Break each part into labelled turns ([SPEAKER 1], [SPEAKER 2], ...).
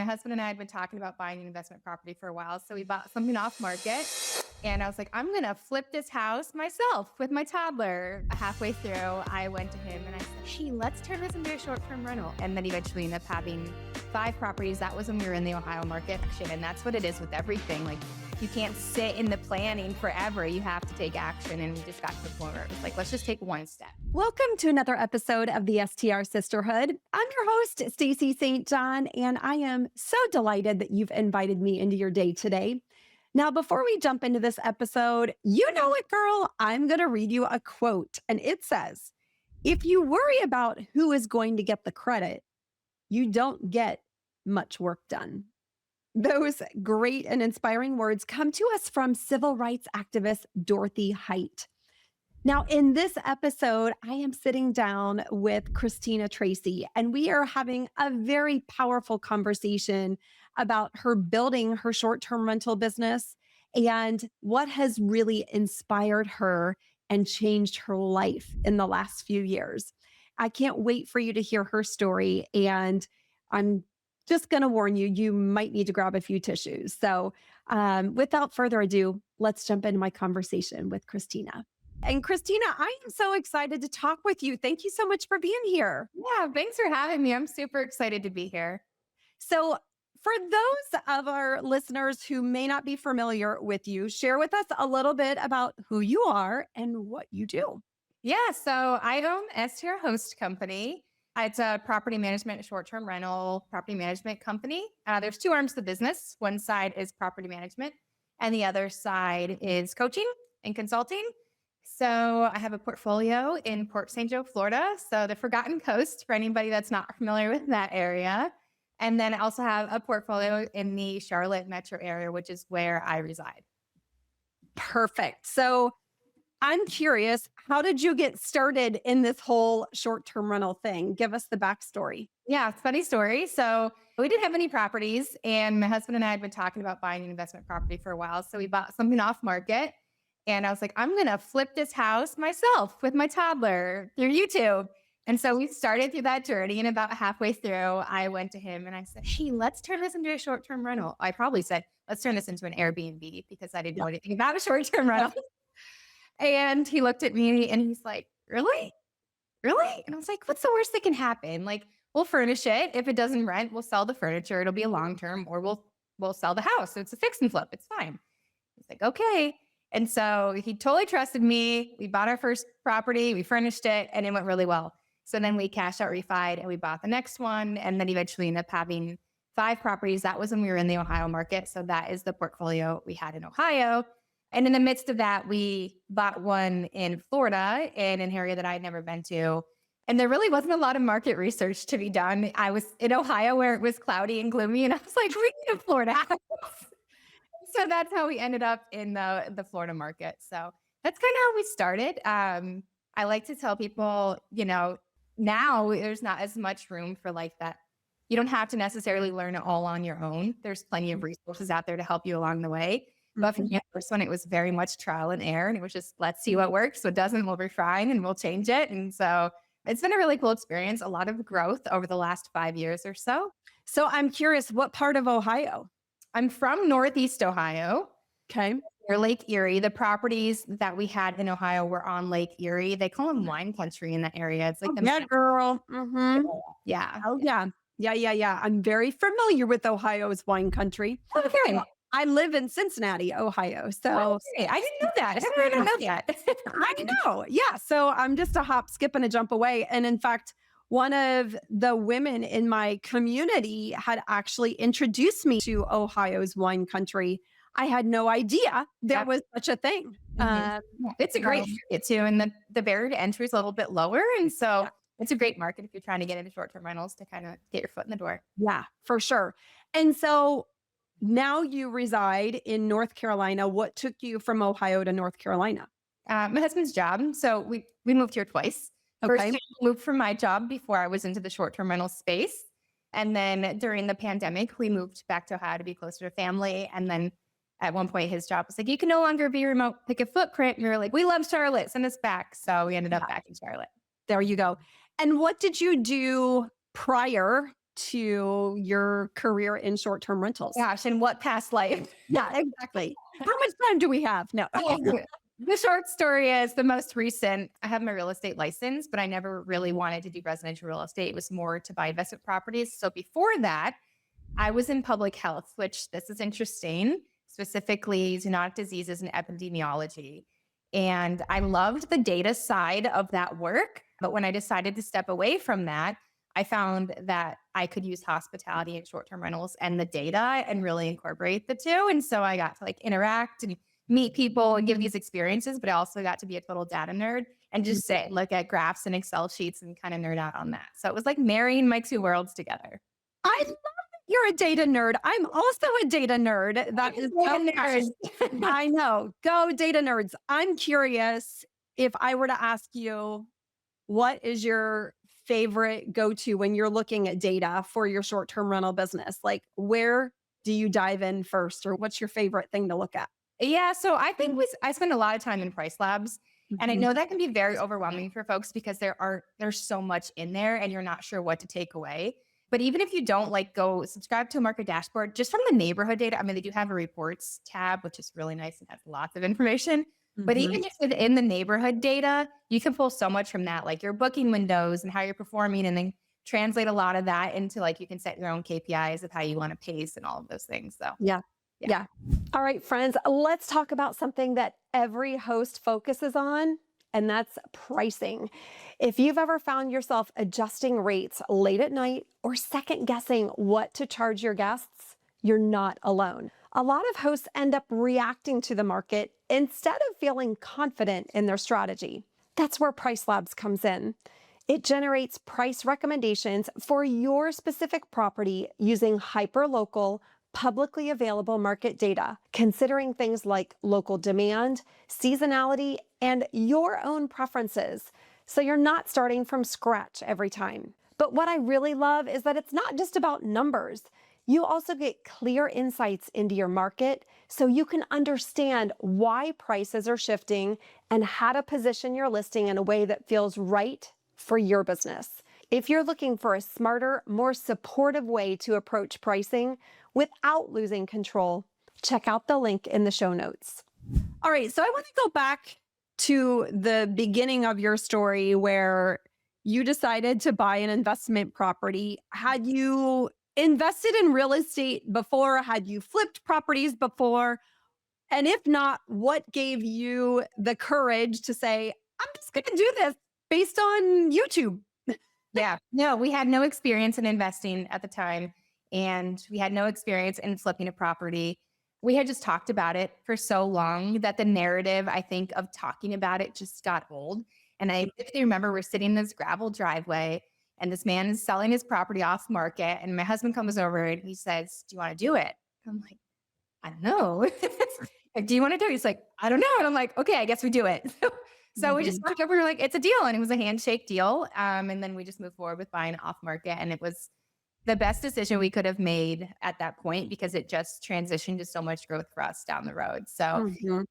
[SPEAKER 1] my husband and I had been talking about buying an investment property for a while. So we bought something off market. And I was like, I'm going to flip this house myself with my toddler. Halfway through, I went to him and I said, hey, let's turn this into a short-term rental. And then eventually ended up having 5 properties. That was when we were in the Ohio market. And that's what it is with everything. Like, you can't sit in the planning forever. You have to take action. And we just got to the point where it was like, let's just take one step.
[SPEAKER 2] Welcome to another episode of the STR Sisterhood. I'm your host, Stacey St. John, and I am so delighted that you've invited me into your day today. Now, before we jump into this episode, you know it, girl, I'm going to read you a quote, and it says, if you worry about who is going to get the credit, you don't get much work done. Those great and inspiring words come to us from civil rights activist Dorothy. Now, in this episode, I am sitting down with Christina Tracy, and we are having a very powerful conversation about her building her short-term rental business and what has really inspired her and changed her life in the last few years. I can't wait for you to hear her story, and I'm just going to warn you, you might need to grab a few tissues. So without further ado, let's jump into my conversation with Christina. And Christina, I am so excited to talk with you. Thank you so much for being here.
[SPEAKER 1] Yeah, thanks for having me. I'm super excited to be here.
[SPEAKER 2] So for those of our listeners who may not be familiar with you, share with us a little bit about who you are and what you do.
[SPEAKER 1] Yeah, so I own Estra Host Company. It's a property management, short-term rental property management company. There's 2 arms to the business. One side is property management, and the other side is coaching and consulting. So I have a portfolio in Port St. Joe, Florida. So the Forgotten Coast for anybody that's not familiar with that area. And then I also have a portfolio in the Charlotte metro area, which is where I reside.
[SPEAKER 2] Perfect. So I'm curious, how did you get started in this whole short-term rental thing? Give us the backstory.
[SPEAKER 1] Yeah, it's a funny story. So we didn't have any properties, and my husband and I had been talking about buying an investment property for a while. So we bought something off market. And I was like, I'm going to flip this house myself with my toddler through YouTube. And so we started through that journey. And about halfway through, I went to him and I said, hey, let's turn this into a short-term rental. I probably said, let's turn this into an Airbnb because I didn't know anything about a short-term rental. And he looked at me and he's like, really? Really? And I was like, what's the worst that can happen? Like, we'll furnish it. If it doesn't rent, we'll sell the furniture. It'll be a long-term, or we'll sell the house. So it's a fix and flip. It's fine. He's like, okay. And so he totally trusted me. We bought our first property, we furnished it, and it went really well. So then we cashed out, refied, and we bought the next one, and then eventually ended up having 5 properties. That was when we were in the Ohio market. So that is the portfolio we had in Ohio. And in the midst of that, we bought one in Florida in an area that I had never been to. And there really wasn't a lot of market research to be done. I was in Ohio where it was cloudy and gloomy, and I was like, we need a Florida house. So that's how we ended up in the Florida market. So that's kind of how we started. I like to tell people, now there's not as much room for like that. You don't have to necessarily learn it all on your own. There's plenty of resources out there to help you along the way. But for the first one, it was very much trial and error. And it was just, let's see what works. What doesn't, we'll refine and we'll change it. And so it's been a really cool experience. A lot of growth over the last 5 years or so.
[SPEAKER 2] So I'm curious, what part of Ohio?
[SPEAKER 1] I'm from Northeast Ohio.
[SPEAKER 2] Okay.
[SPEAKER 1] Near Lake Erie. The properties that we had in Ohio were on Lake Erie. They call them wine country in that area. It's like
[SPEAKER 2] yeah, girl. Mm-hmm.
[SPEAKER 1] Yeah.
[SPEAKER 2] Oh, yeah. Yeah. I'm very familiar with Ohio's wine country.
[SPEAKER 1] Okay.
[SPEAKER 2] I live in Cincinnati, Ohio. So
[SPEAKER 1] okay. I didn't know that. I didn't know that.
[SPEAKER 2] I know. Yeah. So I'm just a hop, skip, and a jump away. And in fact, one of the women in my community had actually introduced me to Ohio's wine country. I had no idea there was such a thing.
[SPEAKER 1] It's a great market too. And the barrier to entry is a little bit lower. And so it's a great market if you're trying to get into short-term rentals to kind of get your foot in the door.
[SPEAKER 2] Yeah, for sure. And so now you reside in North Carolina. What took you from Ohio to North Carolina?
[SPEAKER 1] My husband's job. So we moved here twice. First, I moved from my job before I was into the short-term rental space. And then during the pandemic, we moved back to Ohio to be closer to family. And then at one point, his job was like, you can no longer be remote, pick a footprint. And we were like, we love Charlotte, send us back. So we ended up back in Charlotte.
[SPEAKER 2] There you go. And what did you do prior to your career in short-term rentals?
[SPEAKER 1] Gosh, and what past life?
[SPEAKER 2] Yeah, exactly. How much time do we have? No.
[SPEAKER 1] The short story is the most recent. I have my real estate license, but I never really wanted to do residential real estate. It was more to buy investment properties. So before that, I was in public health, which this is interesting, specifically zoonotic diseases and epidemiology. And I loved the data side of that work. But when I decided to step away from that, I found that I could use hospitality and short term rentals and the data and really incorporate the two. And so I got to like interact and meet people and give these experiences, but I also got to be a total data nerd and just say, look at graphs and Excel sheets and kind of nerd out on that. So it was like marrying my two worlds together.
[SPEAKER 2] I love that you're a data nerd. I'm also a data nerd. That is so
[SPEAKER 1] Nerd.
[SPEAKER 2] I know. Go data nerds. I'm curious if I were to ask you, what is your favorite go-to when you're looking at data for your short-term rental business? Like, where do you dive in first, or what's your favorite thing to look at?
[SPEAKER 1] Yeah, so I think I spend a lot of time in price labs, and I
[SPEAKER 2] Mhm.
[SPEAKER 1] know that can be very overwhelming for folks because there's so much in there and you're not sure what to take away. But even if you don't like go subscribe to a market dashboard, just from the neighborhood data, I mean, they do have a reports tab, which is really nice and has lots of information. But
[SPEAKER 2] Mhm.
[SPEAKER 1] even just within the neighborhood data, you can pull so much from that, like your booking windows and how you're performing, and then translate a lot of that into like you can set your own KPIs of how you want to pace and all of those things. So
[SPEAKER 2] Yeah.
[SPEAKER 1] yeah.
[SPEAKER 2] Yeah. All right, friends, let's talk about something that every host focuses on, and that's pricing. If you've ever found yourself adjusting rates late at night or second guessing what to charge your guests, you're not alone. A lot of hosts end up reacting to the market instead of feeling confident in their strategy. That's where Price Labs comes in. It generates price recommendations for your specific property using hyperlocal, publicly available market data, considering things like local demand, seasonality, and your own preferences. So you're not starting from scratch every time. But what I really love is that it's not just about numbers. You also get clear insights into your market so you can understand why prices are shifting and how to position your listing in a way that feels right for your business. If you're looking for a smarter, more supportive way to approach pricing without losing control, check out the link in the show notes. All right, so I want to go back to the beginning of your story where you decided to buy an investment property. Had you invested in real estate before? Had you flipped properties before? And if not, what gave you the courage to say, I'm just going to do this based on YouTube?
[SPEAKER 1] Yeah. No, we had no experience in investing at the time, and we had no experience in flipping a property. We had just talked about it for so long that the narrative, I think, of talking about it just got old. And I vividly remember we're sitting in this gravel driveway and this man is selling his property off market. And my husband comes over and he says, do you want to do it? I'm like, I don't know. Like, do you want to do it? He's like, I don't know. And I'm like, okay, I guess we do it. So we just
[SPEAKER 2] Mhm.
[SPEAKER 1] walked over, we were like, it's a deal. And it was a handshake deal. And then we just moved forward with buying off market. And it was the best decision we could have made at that point because it just transitioned to so much growth for us down the road. So
[SPEAKER 2] Mhm.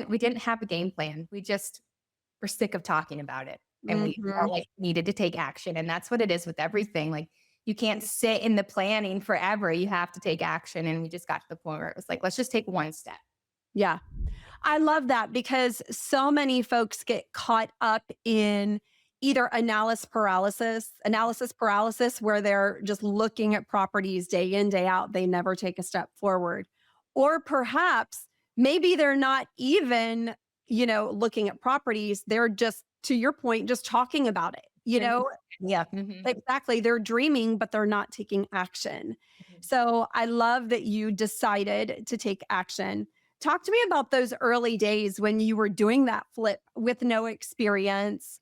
[SPEAKER 1] we didn't have a game plan. We just were sick of talking about it. And we
[SPEAKER 2] Mhm.
[SPEAKER 1] felt like we needed to take action. And that's what it is with everything. Like you can't sit in the planning forever. You have to take action. And we just got to the point where it was like, let's just take one step.
[SPEAKER 2] Yeah. I love that because so many folks get caught up in either analysis paralysis, where they're just looking at properties day in, day out. They never take a step forward. Or perhaps maybe they're not even, looking at properties. They're just, to your point, just talking about it,
[SPEAKER 1] Yeah. Mhm.
[SPEAKER 2] Exactly. They're dreaming, but they're not taking action. So I love that you decided to take action. Talk to me about those early days when you were doing that flip with no experience.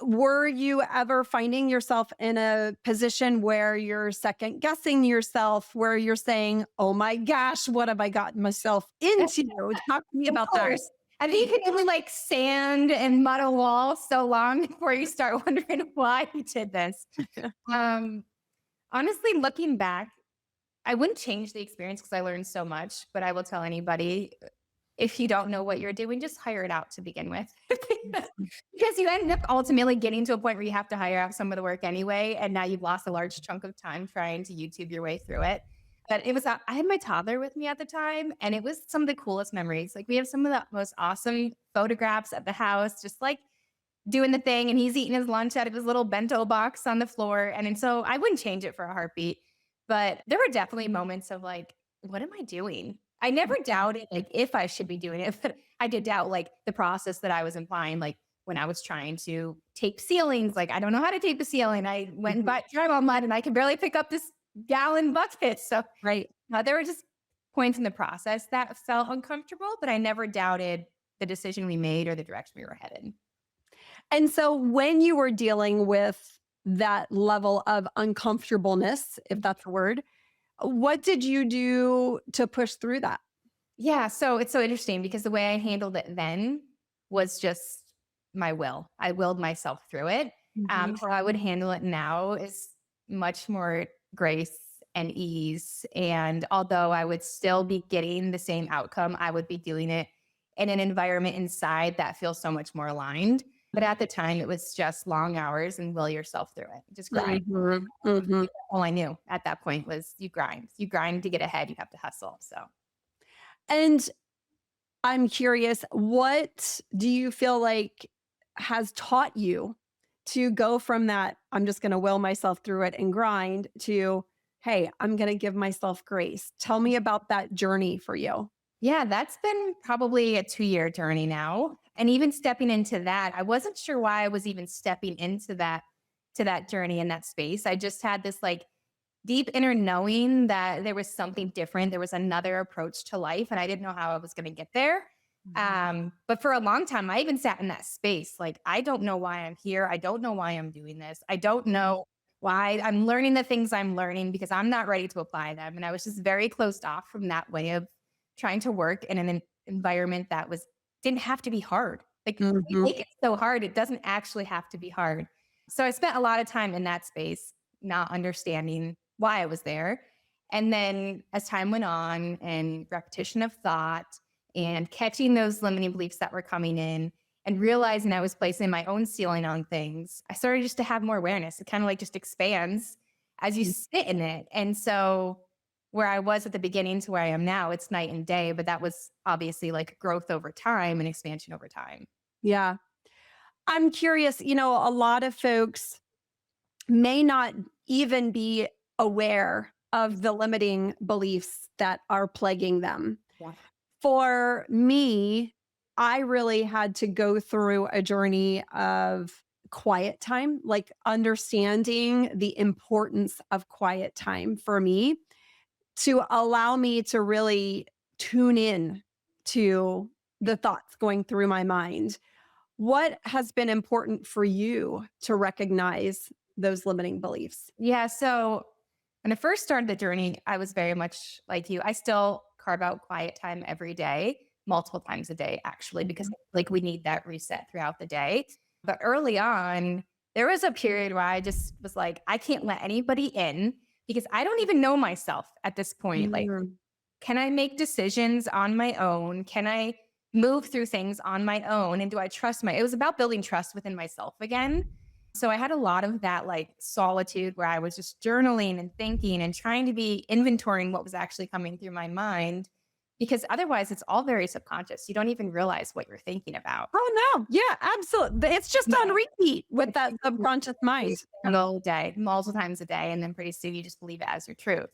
[SPEAKER 2] Were you ever finding yourself in a position where you're second guessing yourself, where you're saying, oh my gosh, what have I gotten myself into? Talk to me
[SPEAKER 1] Of
[SPEAKER 2] about that.
[SPEAKER 1] course. I think you can only like sand and mud a wall so long before you start wondering why you did this. Um, Honestly, looking back, I wouldn't change the experience because I learned so much, but I will tell anybody if you don't know what you're doing, just hire it out to begin with. Because you end up ultimately getting to a point where you have to hire out some of the work anyway. And now you've lost a large chunk of time trying to YouTube your way through it. But it was, I had my toddler with me at the time, and it was some of the coolest memories. Like we have some of the most awesome photographs at the house, just like doing the thing. And he's eating his lunch out of his little bento box on the floor. And so I wouldn't change it for a heartbeat. But there were definitely moments of like, what am I doing? I never doubted like if I should be doing it, but I did doubt like the process that I was implying. Like when I was trying to tape ceilings, like I don't know how to tape a ceiling. I went and bought drywall mud and I can barely pick up this gallon bucket. So
[SPEAKER 2] Right.
[SPEAKER 1] there were just points in the process that felt uncomfortable, but I never doubted the decision we made or the direction we were headed.
[SPEAKER 2] And so when you were dealing with that level of uncomfortableness, if that's a word, what did you do to push through that?
[SPEAKER 1] Yeah, so it's so interesting because the way I handled it then was just my will. I willed myself through it.
[SPEAKER 2] Mhm.
[SPEAKER 1] How I would handle it now is much more grace and ease. And although I would still be getting the same outcome, I would be doing it in an environment inside that feels so much more aligned. But at the time, it was just long hours and will yourself through it. Just grind.
[SPEAKER 2] Mhm. Mhm.
[SPEAKER 1] All I knew at that point was you grind. You grind to get ahead. You have to hustle. So.
[SPEAKER 2] And I'm curious, what do you feel like has taught you to go from that, I'm just going to will myself through it and grind to, hey, I'm going to give myself grace? Tell me about that journey for you.
[SPEAKER 1] Yeah, that's been probably a 2-year journey now. And even stepping into that, I wasn't sure why I was even stepping into that journey in that space. I just had this like deep inner knowing that there was something different. There was another approach to life, and I didn't know how I was going to get there.
[SPEAKER 2] Mhm.
[SPEAKER 1] But for a long time, I even sat in that space. Like, I don't know why I'm here. I don't know why I'm doing this. I don't know why I'm learning the things I'm learning because I'm not ready to apply them. And I was just very closed off from that way of trying to work in an environment that didn't have to be hard. Like we
[SPEAKER 2] Mhm.
[SPEAKER 1] make it so hard, it doesn't actually have to be hard. So I spent a lot of time in that space, not understanding why I was there. And then as time went on and repetition of thought and catching those limiting beliefs that were coming in and realizing I was placing my own ceiling on things, I started just to have more awareness. It kind of like just expands as you sit in it. And so where I was at the beginning to where I am now, it's night and day, but that was obviously like growth over time and expansion over time.
[SPEAKER 2] Yeah. I'm curious, a lot of folks may not even be aware of the limiting beliefs that are plaguing them.
[SPEAKER 1] Yeah.
[SPEAKER 2] For me, I really had to go through a journey of quiet time, like understanding the importance of quiet time for me to allow me to really tune in to the thoughts going through my mind. What has been important for you to recognize those limiting beliefs?
[SPEAKER 1] Yeah. So when I first started the journey, I was very much like you. I still carve out quiet time every day, multiple times a day, actually, because like we need that reset throughout the day. But early on, there was a period where I just was like, I can't let anybody in because I don't even know myself at this point. Like,
[SPEAKER 2] Mm.
[SPEAKER 1] can I make decisions on my own? Can I move through things on my own? And do I trust it was about building trust within myself again. So I had a lot of that like solitude where I was just journaling and thinking and trying to be inventorying what was actually coming through my mind because otherwise it's all very subconscious. You don't even realize what you're thinking about.
[SPEAKER 2] Oh, no. Yeah, absolutely. It's just on repeat with that subconscious
[SPEAKER 1] Every
[SPEAKER 2] mind.
[SPEAKER 1] single day, multiple times a day. And then pretty soon you just believe it as your truth.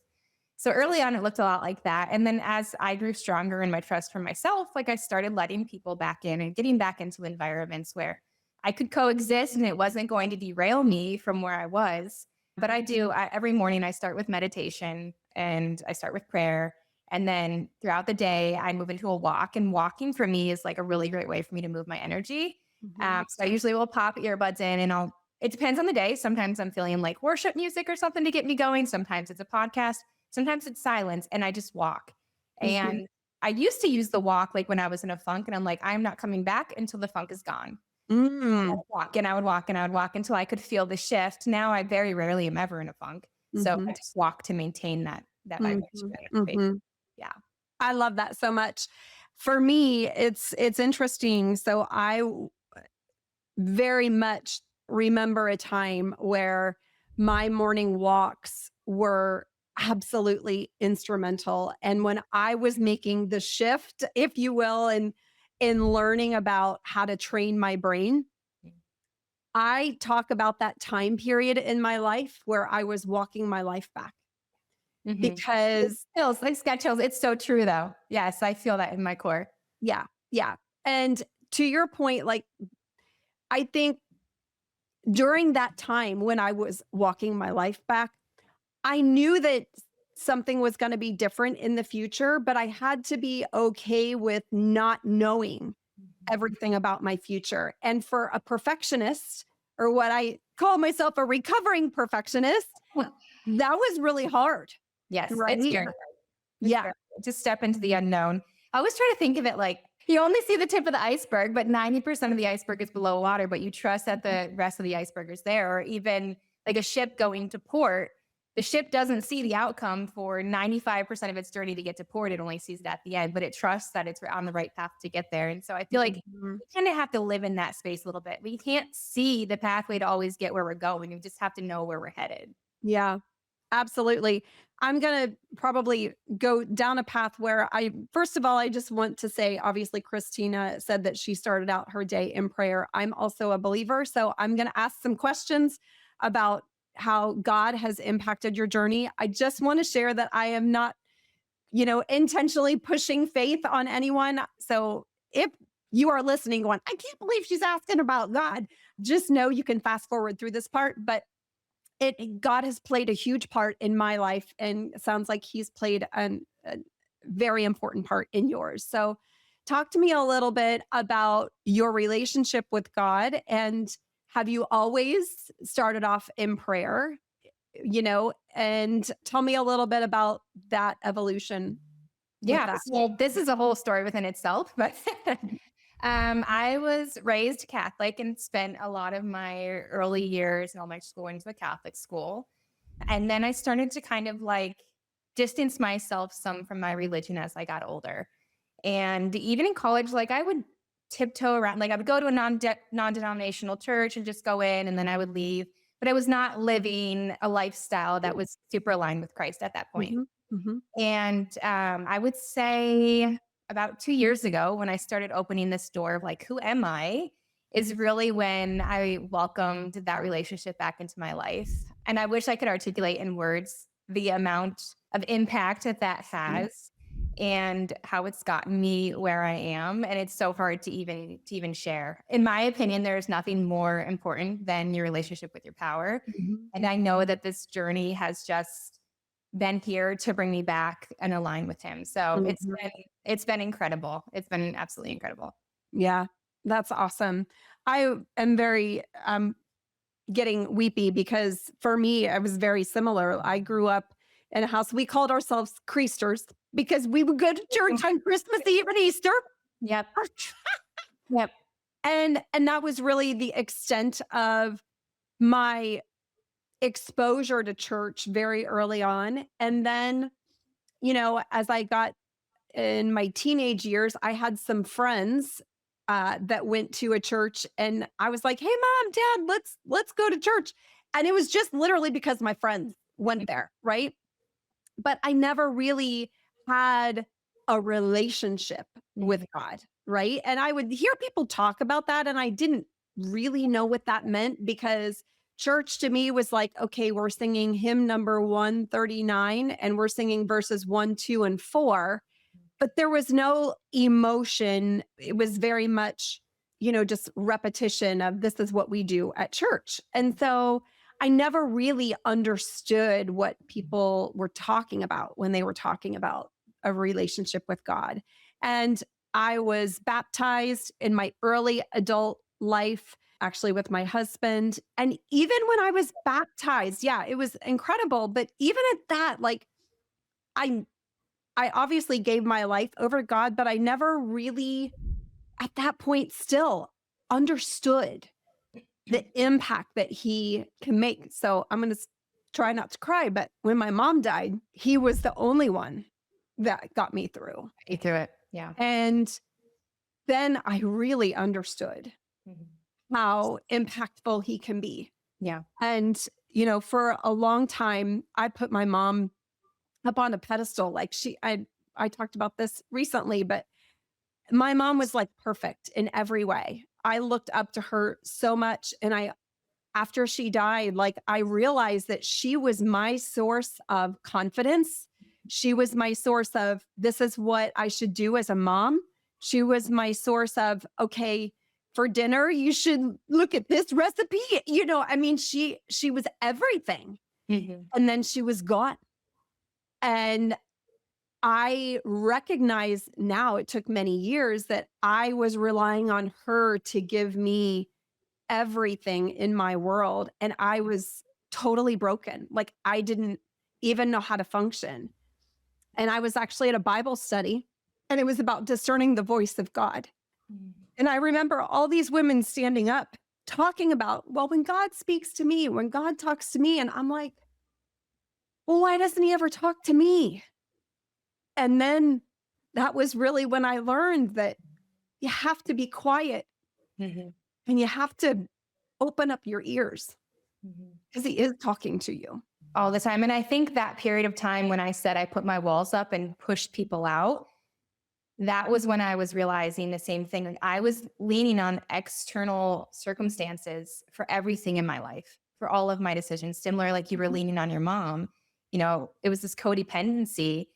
[SPEAKER 1] So early on, it looked a lot like that. And then as I grew stronger in my trust for myself, like I started letting people back in and getting back into environments where I could coexist and it wasn't going to derail me from where I was. But every morning I start with meditation and I start with prayer. And then throughout the day, I move into a walk. And walking for me is like a really great way for me to move my energy.
[SPEAKER 2] Mhm.
[SPEAKER 1] So I usually will pop earbuds in and it depends on the day. Sometimes I'm feeling like worship music or something to get me going. Sometimes it's a podcast. Sometimes it's silence and I just walk.
[SPEAKER 2] Mhm.
[SPEAKER 1] And I used to use the walk like when I was in a funk and I'm like, I'm not coming back until the funk is gone. I
[SPEAKER 2] Mm.
[SPEAKER 1] would walk and I would walk and I would walk until I could feel the shift. Now I very rarely am ever in a funk. So I
[SPEAKER 2] Mhm.
[SPEAKER 1] just walk to maintain that vibration
[SPEAKER 2] Mhm.
[SPEAKER 1] in that space.
[SPEAKER 2] Mhm.
[SPEAKER 1] Yeah.
[SPEAKER 2] I love that so much. For me, it's interesting. So very much remember a time where my morning walks were absolutely instrumental. And when I was making the shift, if you will, in learning about how to train my brain, I talk about that time period in my life where I was walking my life back
[SPEAKER 1] Mhm.
[SPEAKER 2] because
[SPEAKER 1] Chills, I just got chills. It's so true though. Yes, I feel that in my core.
[SPEAKER 2] yeah, yeah. And to your point, like I think during that time when I was walking my life back, I knew that something was going to be different in the future, but I had to be okay with not knowing everything about my future. And for a perfectionist, or what I call myself a recovering perfectionist,
[SPEAKER 1] Well,
[SPEAKER 2] that was really hard,
[SPEAKER 1] yes, it's
[SPEAKER 2] right?
[SPEAKER 1] scary. It's
[SPEAKER 2] Yeah.
[SPEAKER 1] scary. Just step into the unknown. I always try to think of it like you only see the tip of the iceberg, but 90% of the iceberg is below water, but you trust that the rest of the iceberg is there. Or even like a ship going to port, the ship doesn't see the outcome for 95% of its journey to get to port. It only sees it at the end, but it trusts that it's on the right path to get there. And so I feel like
[SPEAKER 2] Mhm.
[SPEAKER 1] we kind of have to live in that space a little bit. We can't see the pathway to always get where we're going. We just have to know where we're headed.
[SPEAKER 2] Yeah. Absolutely. I'm going to probably go down a path where first of all, I just want to say, obviously, Christina said that she started out her day in prayer. I'm also a believer. So I'm going to ask some questions about how God has impacted your journey. I just want to share that I am not, intentionally pushing faith on anyone. So if you are listening going, I can't believe she's asking about God, just know you can fast forward through this part. But God has played a huge part in my life, and it sounds like he's played a very important part in yours. So talk to me a little bit about your relationship with God, and have you always started off in prayer, and tell me a little bit about that evolution with
[SPEAKER 1] Yeah.
[SPEAKER 2] that.
[SPEAKER 1] So this is a whole story within itself, but I was raised Catholic and spent a lot of my early years and all my schooling to a Catholic school. And then I started to kind of like distance myself some from my religion as I got older. And even in college, like I would tiptoe around, like I would go to a non-denominational church and just go in and then I would leave. But I was not living a lifestyle that was super aligned with Christ at that point.
[SPEAKER 2] Mhm, mhm,
[SPEAKER 1] And I would say about 2 years ago, when I started opening this door of like, who am I? Is really when I welcomed that relationship back into my life. And I wish I could articulate in words the amount of impact that that
[SPEAKER 2] mhm,
[SPEAKER 1] has and how it's gotten me where I am. And it's so hard to even share. In my opinion, there's nothing more important than your relationship with your power.
[SPEAKER 2] mhm,
[SPEAKER 1] And I know that this journey has just been here to bring me back and align with him. So
[SPEAKER 2] mhm.
[SPEAKER 1] it's been incredible. It's been absolutely incredible.
[SPEAKER 2] Yeah, that's awesome. I am very getting weepy because for me, I was very similar. I grew up in a house, we called ourselves Creasters because we would go to church on Christmas Eve and Easter.
[SPEAKER 1] Yep. Yep.
[SPEAKER 2] And that was really the extent of my exposure to church very early on. And then, as I got in my teenage years, I had some friends that went to a church, and I was like, "Hey, mom, dad, let's go to church." And it was just literally because my friends went there, right? But I never really had a relationship with
[SPEAKER 1] Mhm.
[SPEAKER 2] God, right? And I would hear people talk about that, and I didn't really know what that meant because church to me was like, okay, we're singing hymn number 139 and we're singing verses 1, 2, and 4, but there was no emotion. It was very much, just repetition of this is what we do at church. And so I never really understood what people were talking about when they were talking about a relationship with God. And I was baptized in my early adult life, actually with my husband. And even when I was baptized, yeah, it was incredible. But even at that, like, I I obviously gave my life over to God, but I never really, at that point, still understood the impact that he can make. So I'm going to try not to cry. But when my mom died, he was the only one that got me through.
[SPEAKER 1] You through it. Yeah.
[SPEAKER 2] And then I really understood
[SPEAKER 1] Mhm.
[SPEAKER 2] how impactful he can be.
[SPEAKER 1] Yeah.
[SPEAKER 2] And, for a long time, I put my mom up on a pedestal. Like I talked about this recently, but my mom was like perfect in every way. I looked up to her so much. And after she died, like I realized that she was my source of confidence. She was my source of this is what I should do as a mom. She was my source of, okay, for dinner, you should look at this recipe. I mean, she was everything.
[SPEAKER 1] Mhm.
[SPEAKER 2] And then she was gone. And I recognize now, it took many years, that I was relying on her to give me everything in my world. And I was totally broken. Like I didn't even know how to function. And I was actually at a Bible study and it was about discerning the voice of God.
[SPEAKER 1] Mhm.
[SPEAKER 2] And I remember all these women standing up talking about, well, when God speaks to me, when God talks to me, and I'm like, well, why doesn't he ever talk to me? And then that was really when I learned that you have to be quiet
[SPEAKER 1] Mhm.
[SPEAKER 2] and you have to open up your ears
[SPEAKER 1] Mhm.
[SPEAKER 2] because he is talking to you.
[SPEAKER 1] All the time. And I think that period of time when I said I put my walls up and pushed people out, that was when I was realizing the same thing. Like I was leaning on external circumstances for everything in my life, for all of my decisions, similar like you were leaning on your mom. It was this codependency.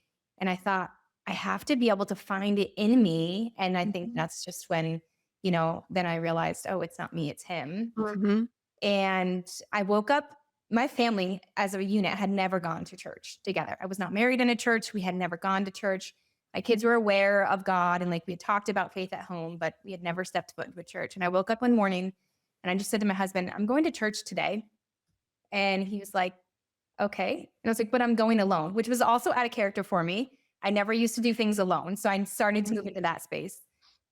[SPEAKER 1] And I thought, I have to be able to find it in me. And I think
[SPEAKER 2] Mhm.
[SPEAKER 1] that's just when, then I realized, oh, it's not me, it's him.
[SPEAKER 2] Mhm.
[SPEAKER 1] And I woke up, my family as a unit had never gone to church together. I was not married in a church. We had never gone to church. My kids were aware of God and like we had talked about faith at home, but we had never stepped foot into a church. And I woke up one morning and I just said to my husband, I'm going to church today. And he was like, okay. And I was like, but I'm going alone, which was also out of character for me. I never used to do things alone. So I started to move into that space.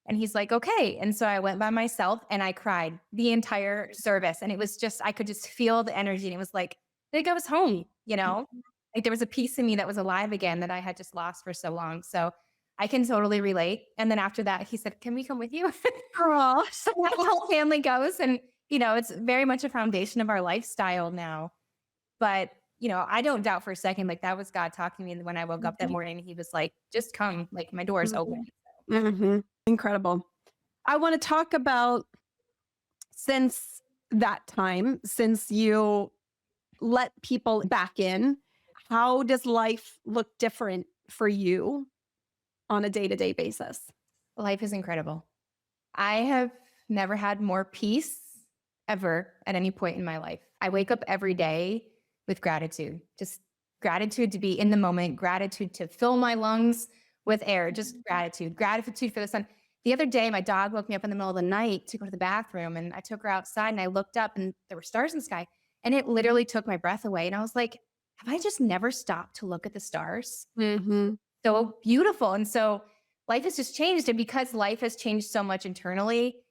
[SPEAKER 1] And he's like, okay. And so I went by myself and I cried the entire service. And it was just, I could just feel the energy. And it was like I was home. Like there was a piece of me that was alive again that I had just lost for so long. So I can totally relate. And then after that, he said, can we come with you?
[SPEAKER 2] Girl.
[SPEAKER 1] So the whole family goes. And, it's very much a foundation of our lifestyle now. But, I don't doubt for a second, like that was God talking to me. And when I woke up that morning, he was like, just come, like my door is open.
[SPEAKER 2] Mhm. Mhm. Incredible. I want to talk about since that time, since you let people back in, how does life look different for you on a day to day basis?
[SPEAKER 1] Life is incredible. I have never had more peace ever at any point in my life. I wake up every day with gratitude, just gratitude to be in the moment, gratitude to fill my lungs with air, just gratitude for the sun. The other day, my dog woke me up in the middle of the night to go to the bathroom, and I took her outside and I looked up and there were stars in the sky, and it literally took my breath away. And I was like, have I just never stopped to look at the stars?
[SPEAKER 2] Mhm.
[SPEAKER 1] So beautiful. And so life has just changed. And because life has changed so much internally,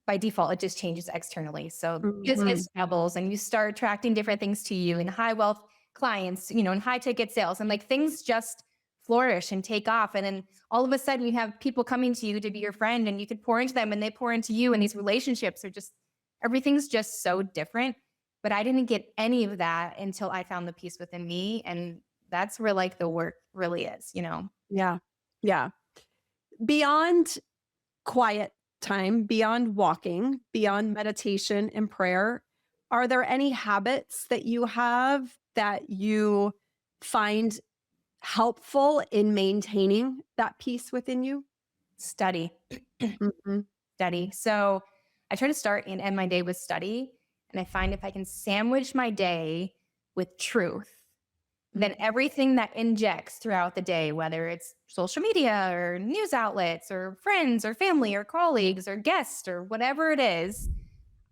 [SPEAKER 1] by default, it just changes externally. So
[SPEAKER 2] Mhm.
[SPEAKER 1] business doubles and you start attracting different things to you and high wealth clients, and high ticket sales and like things just flourish and take off. And then all of a sudden you have people coming to you to be your friend and you can pour into them and they pour into you. And these relationships are just, everything's just so different. But I didn't get any of that until I found the peace within me. And that's where like the work really is.
[SPEAKER 2] Yeah. Yeah. Beyond quiet time, beyond walking, beyond meditation and prayer, are there any habits that you have that you find helpful in maintaining that peace within you?
[SPEAKER 1] Study.
[SPEAKER 2] Mhm.
[SPEAKER 1] Study. So I try to start and end my day with study. And I find if I can sandwich my day with truth, then everything that injects throughout the day, whether it's social media or news outlets or friends or family or colleagues or guests or whatever it is,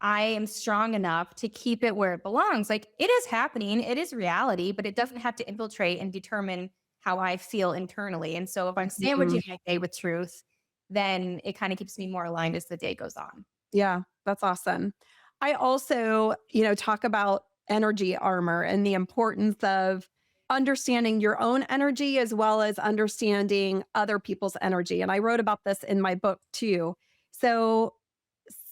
[SPEAKER 1] I am strong enough to keep it where it belongs. Like it is happening, it is reality, but it doesn't have to infiltrate and determine how I feel internally. And so if I'm
[SPEAKER 2] Mhm.
[SPEAKER 1] sandwiching my day with truth, then it kind of keeps me more aligned as the day goes on.
[SPEAKER 2] Yeah, that's awesome. I also, talk about energy armor and the importance of understanding your own energy as well as understanding other people's energy. And I wrote about this in my book too. So,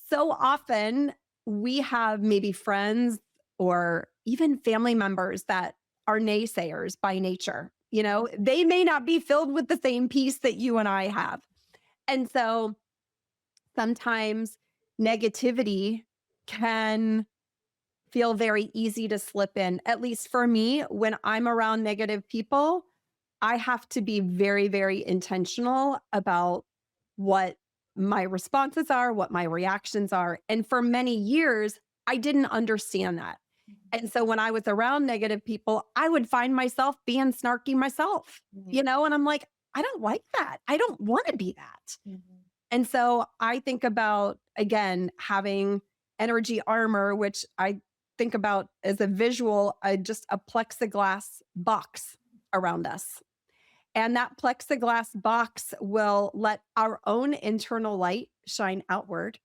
[SPEAKER 2] so often we have maybe friends or even family members that are naysayers by nature. They may not be filled with the same peace that you and I have. And so sometimes negativity can feel very easy to slip in. At least for me, when I'm around negative people, I have to be very, very intentional about what my responses are, what my reactions are. And for many years, I didn't understand that. And so when I was around negative people, I would find myself being snarky myself,
[SPEAKER 1] Mhm.
[SPEAKER 2] and I'm like, I don't like that. I don't want to be that.
[SPEAKER 1] Mhm.
[SPEAKER 2] And so I think about, again, having energy armor, which I think about as a visual, just a plexiglass box around us. And that plexiglass box will let our own internal light shine outward,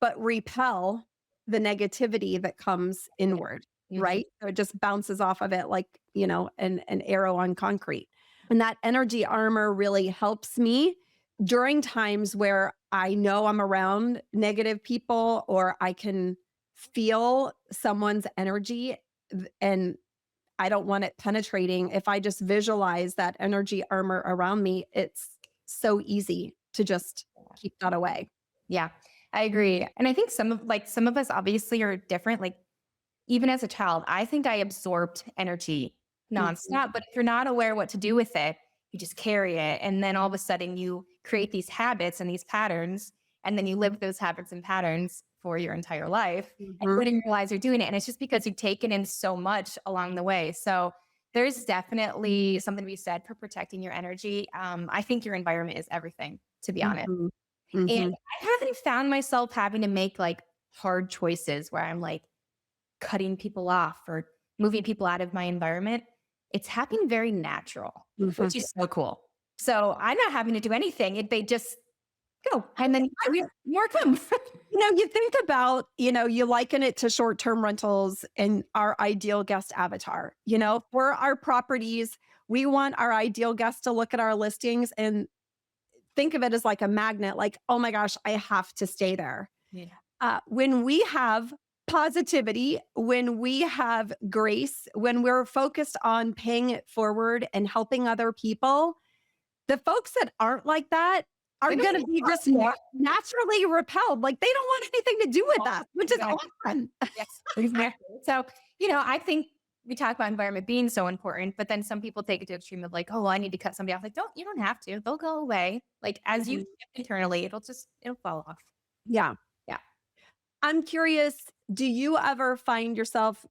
[SPEAKER 2] but repel the negativity that comes inward,
[SPEAKER 1] Mhm.
[SPEAKER 2] right? So it just bounces off of it like, an arrow on concrete. And that energy armor really helps me during times where I know I'm around negative people or I can feel someone's energy and I don't want it penetrating. If I just visualize that energy armor around me, it's so easy to just keep that away.
[SPEAKER 1] Yeah, I agree. And I think some of us obviously are different. Like even as a child, I think I absorbed energy
[SPEAKER 2] Mhm,
[SPEAKER 1] nonstop. But if you're not aware what to do with it, you just carry it. And then all of a sudden you create these habits and these patterns. And then you live those habits and patterns for your entire life. And you
[SPEAKER 2] mhm,
[SPEAKER 1] wouldn't realize you're doing it. And it's just because you've taken in so much along the way. So there's definitely something to be said for protecting your energy. I think your environment is everything, to be honest.
[SPEAKER 2] mhm,
[SPEAKER 1] And
[SPEAKER 2] mhm,
[SPEAKER 1] I haven't found myself having to make like hard choices where I'm like cutting people off or moving people out of my environment. It's happening very natural,
[SPEAKER 2] mhm.
[SPEAKER 1] which is so cool. So I'm not having to do anything. They just go and then more come.
[SPEAKER 2] You think about, you liken it to short term rentals and our ideal guest avatar. For our properties, we want our ideal guest to look at our listings and think of it as like a magnet, like, oh my gosh, I have to stay there.
[SPEAKER 1] Yeah.
[SPEAKER 2] When we have positivity, when we have grace, when we're focused on paying it forward and helping other people, the folks that aren't like that are
[SPEAKER 1] They don't
[SPEAKER 2] going to
[SPEAKER 1] want
[SPEAKER 2] be just
[SPEAKER 1] us.
[SPEAKER 2] naturally repelled. Like they don't want anything to do with
[SPEAKER 1] Yeah.
[SPEAKER 2] us, which is
[SPEAKER 1] Exactly.
[SPEAKER 2] awesome.
[SPEAKER 1] Yes, exactly. So, I think we talk about environment being so important, but then some people take it to extreme of like, oh, well, I need to cut somebody off. Like, you don't have to. They'll go away. Like as you
[SPEAKER 2] Mhm.
[SPEAKER 1] shift internally, it'll fall off.
[SPEAKER 2] Yeah.
[SPEAKER 1] Yeah.
[SPEAKER 2] I'm curious, do you ever find yourself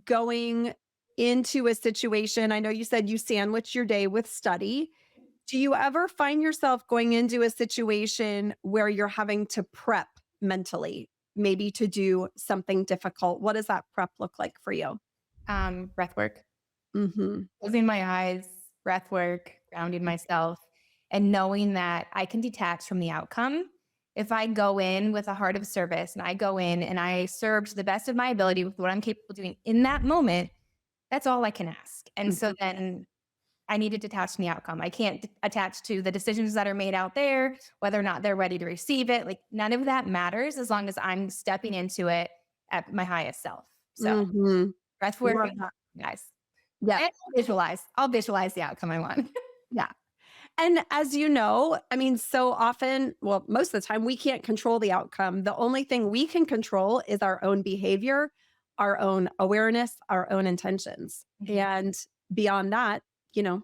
[SPEAKER 2] going into a situation? I know you said you sandwich your day with study. Do you ever find yourself going into a situation where you're having to prep mentally, maybe to do something difficult? What does that prep look like for you?
[SPEAKER 1] Breath work,
[SPEAKER 2] Mhm.
[SPEAKER 1] closing my eyes, breath work, grounding myself, and knowing that I can detach from the outcome. If I go in with a heart of service and I go in and I serve to the best of my ability with what I'm capable of doing in that moment, that's all I can ask. And so
[SPEAKER 2] Mhm.
[SPEAKER 1] then I need to detach from the outcome. I can't attach to the decisions that are made out there, whether or not they're ready to receive it. Like none of that matters as long as I'm stepping into it at my highest self. So
[SPEAKER 2] Mhm.
[SPEAKER 1] breath work,
[SPEAKER 2] Love that.
[SPEAKER 1] guys.
[SPEAKER 2] Yeah.
[SPEAKER 1] And I'll visualize the outcome I want.
[SPEAKER 2] Yeah. And as you know, I mean, so often, well, most of the time, we can't control the outcome. The only thing we can control is our own behavior, our own awareness, our own intentions.
[SPEAKER 1] Mhm.
[SPEAKER 2] And beyond that, you know,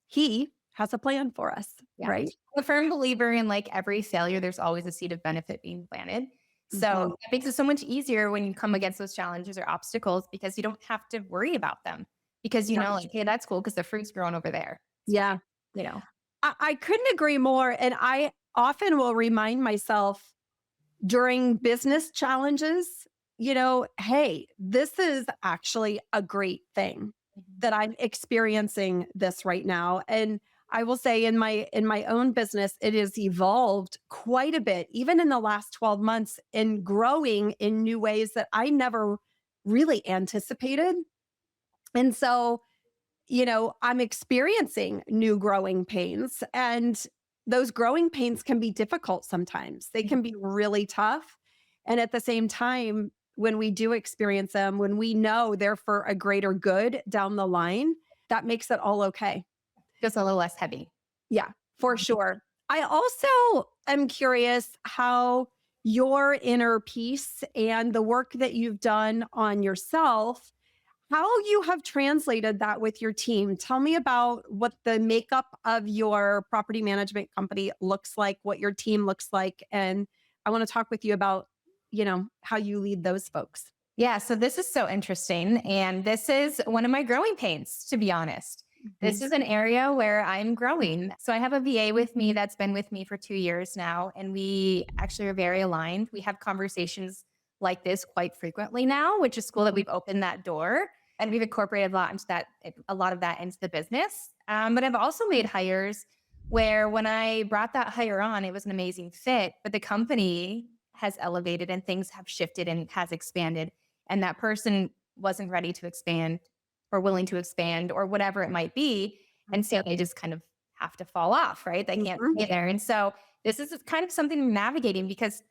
[SPEAKER 2] he has a plan for us,
[SPEAKER 1] Yeah.
[SPEAKER 2] right?
[SPEAKER 1] I'm a firm believer in like every failure, there's always a seed of benefit being planted. So
[SPEAKER 2] Mhm.
[SPEAKER 1] that makes it so much easier when you come against those challenges or obstacles because you don't have to worry about them because you
[SPEAKER 2] Yeah.
[SPEAKER 1] know, like, hey, that's cool because the fruit's growing over there. It's fine,
[SPEAKER 2] Yeah.
[SPEAKER 1] you know.
[SPEAKER 2] I couldn't agree more. And I often will remind myself during business challenges, hey, this is actually a great thing
[SPEAKER 1] Mhm.
[SPEAKER 2] that I'm experiencing this right now. And I will say in my own business, it has evolved quite a bit, even in the last 12 months, and growing in new ways that I never really anticipated. And so I'm experiencing new growing pains, and those growing pains can be difficult sometimes. They can be really tough. And at the same time, when we do experience them, when we know they're for a greater good down the line, that makes it all okay.
[SPEAKER 1] Just a little less heavy.
[SPEAKER 2] Yeah, for sure. I also am curious how your inner peace and the work that you've done on yourself, how you have translated that with your team. Tell me about what the makeup of your property management company looks like, what your team looks like. And I want to talk with you about, how you lead those folks.
[SPEAKER 1] Yeah, so this is so interesting. And this is one of my growing pains, to be honest. This
[SPEAKER 2] Mhm.
[SPEAKER 1] is an area where I'm growing. So I have a VA with me that's been with me for 2 years now, and we actually are very aligned. We have conversations like this quite frequently now, which is cool that we've opened that door and we've incorporated a lot of that into the business. But I've also made hires where when I brought that hire on, it was an amazing fit, but the company has elevated and things have shifted and has expanded. And that person wasn't ready to expand or willing to expand or whatever it might be. And so they just kind of have to fall off, right? They can't
[SPEAKER 2] Mhm.
[SPEAKER 1] be there. And so this is kind of something I'm navigating because